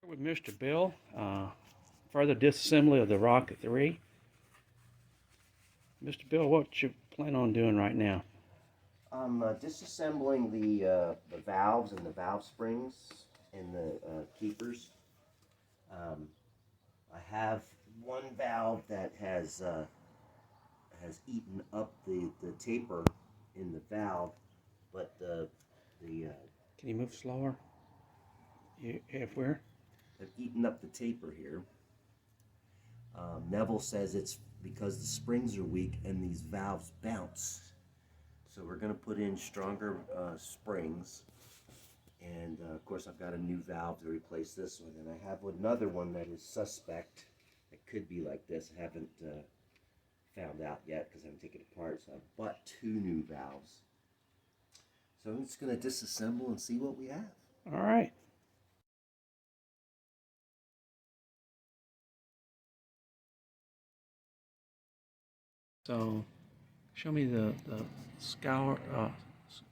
With Mr. Bill, further disassembly of the Rocket 3. Mr. Bill, what you plan on doing right now? I'm disassembling the valves and the valve springs and the keepers. I have one valve that has eaten up the taper in the valve, but Can you move slower? If we're have eaten up the taper here. Neville says it's because the springs are weak and these valves bounce. So we're going to put in stronger springs. And of course I've got a new valve to replace this one. And I have another one that is suspect. It could be like this. I haven't found out yet because I haven't taken it apart. So I've bought two new valves. So I'm just going to disassemble and see what we have. all right. So, show me the scour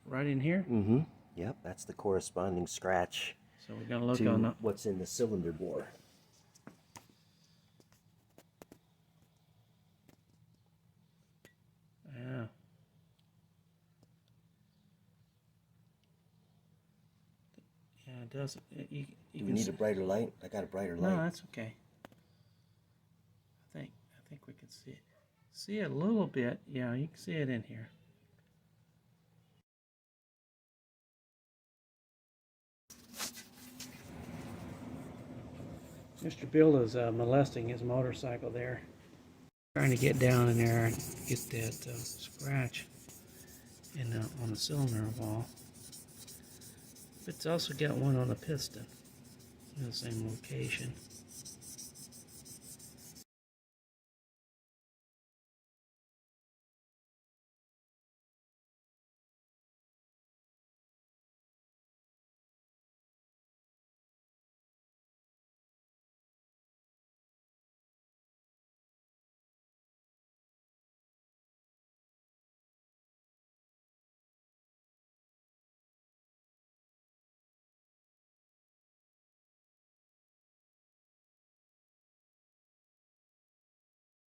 right in here. Mm-hmm. Yep, that's the corresponding scratch So we're gonna look to on. what's in the cylinder bore. Yeah. Yeah, it does. You Do we can need a brighter light? I got a brighter No, light. that's okay. I think we can see it. See it a little bit. Yeah, you can see it in here. Mr. Bill is molesting his motorcycle there. Trying to get down in there and get that scratch on the cylinder wall. But it's also got one on the piston in the same location.